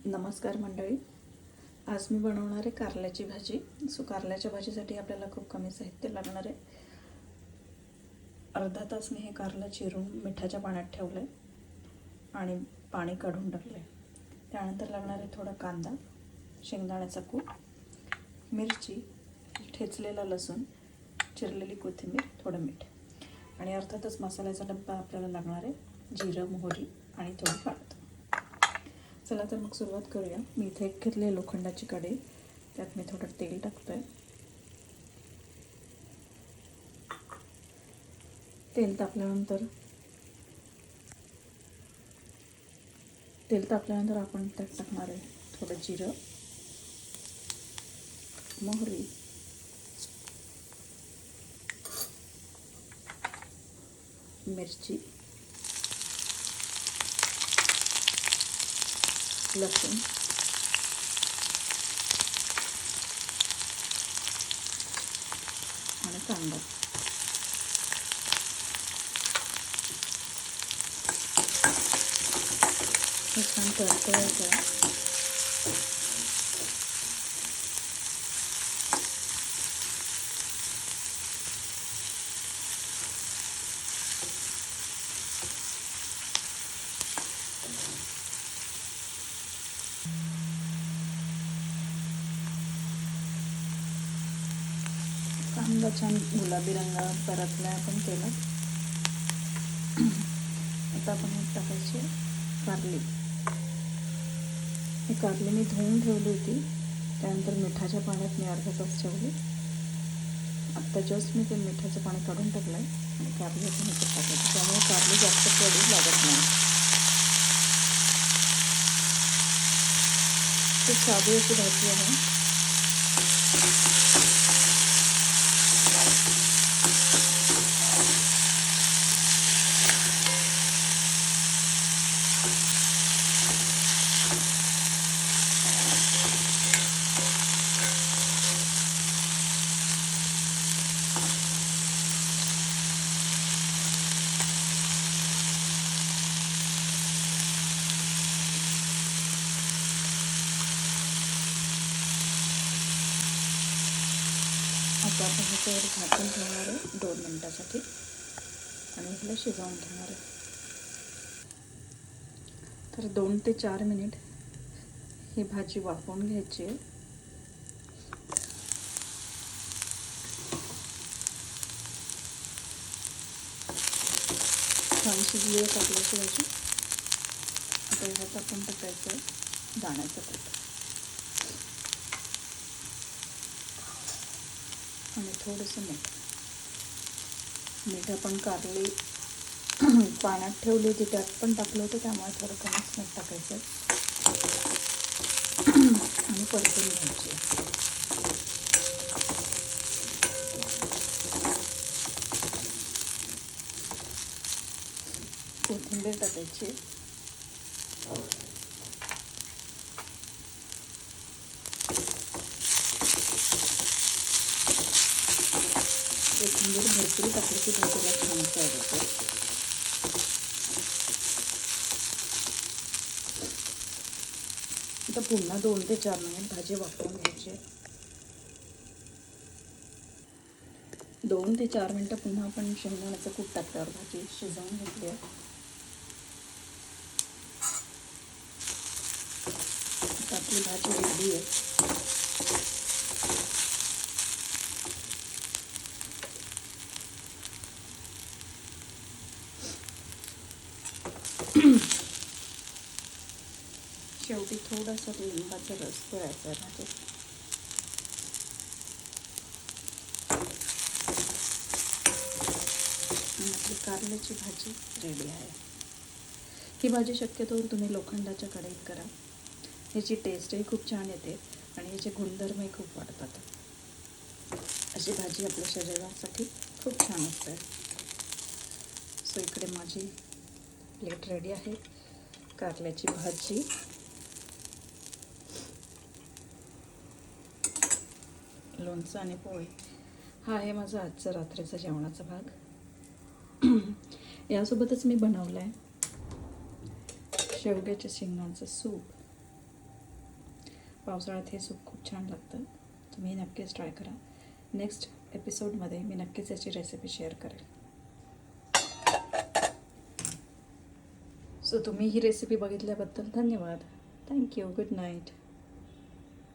नमस्कार मंडळी. आज मी बनवणार आहे कारल्याची भाजी. कारल्याच्या भाजीसाठी आपल्याला खूप कमी साहित्य लागणार आहे. अर्धा तास मी हे कारलं चिरून मिठाच्या पाण्यात ठेवलं आहे आणि पाणी काढून टाकलं आहे. त्यानंतर लागणार आहे थोडा कांदा, शेंगदाण्याचा कूट, मिरची, ठेचलेला लसूण, चिरलेली कोथिंबीर, थोडं मीठ आणि अर्थातच मसाल्याचा डब्बा आपल्याला लागणार आहे. जिरं, मोहरी आणि थोडी हळद. चला तर मग सुरुवात करूया. मी इथे एक घेतली लोखंडाची कढई. त्यात मी थोडं तेल टाकतोय. तेल तापल्यानंतर आपण त्यात टाकणार आहे थोडं जिरं, मोहरी, मिरची, लसूण आणि कांदा. हे छान तळतळायचं. कांदा छान गुलाबी रंग परतला आपण केला. आता आपण हे टाकायचे कारली. ही कारली मी धुवून ठेवली होती. त्यानंतर मिठाच्या पाण्यात मी अर्धा तास ठेवली. आत्ता जस्ट मी ते मिठाचं पाणी काढून टाकलं आहे आणि कारली आपण ह्याच्यात टाकायची. त्यामुळे कारली जास्त कडू लागत नाही. खूप साधी अशी भाजी आहे. आता आपण ह्याच्यावर झाकून ठेवणार आहे 2 मिनिटासाठी आणि ह्याला शिजवून घेणार आहे. तर 2 ते 4 मिनिट ही भाजी वाफवून घ्यायची आहे. छान शिजली आहे कारल्याची भाजी. आता ह्यात आपण टाकायचं आहे दाण्याचं पीठ आणि थोडंसं मीठ आपण कारली पाण्यात ठेवली होती त्यात पण टाकलं होतं, त्यामुळे थोडं कमीच मीठ टाकायचं आणि परतून घ्यायची. कोथिंबीर टाकायची. कोथिंबीर भरपूर टाकली की भाजीला छान चव येते. आता पुन्हा 2 ते 4 मिनिट भाजी वाफवून घ्यायची. 2 ते 4 मिनिटं पुन्हा आपण शेंगदाण्याचं कूट टाकल्यावर भाजी शिजवून घेतली आहे. आता आपली भाजी रेडी आहे. शेवटी थोडासा लिंबाचा रस पिळायचा आहे भाजीत. आणि आपली कारल्याची भाजी रेडी आहे. ही भाजी शक्यतो तुम्ही लोखंडाच्या कढईत करा. ह्याची टेस्टही खूप छान येते आणि ह्याचे गुणधर्मही खूप वाढतात. अशी भाजी आपल्या शरीरासाठी खूप छान असते. सो इकडे माझी प्लेट रेडी आहे. कारल्याची भाजी, लोणचं आणि पोळी. हा आहे माझा आजचा रात्रीचा जेवणाचा भाग. यासोबतच मी बनवलं आहे शेवग्याच्या शेंगांचं सूप, पावसाळ्यात हे सूप खूप छान लागतं. तुम्ही नक्कीच ट्राय करा. नेक्स्ट एपिसोडमध्ये मी नक्कीच याची रेसिपी शेअर करेल. सो तुम्ही ही रेसिपी बघितल्याबद्दल धन्यवाद. थँक्यू. Good night.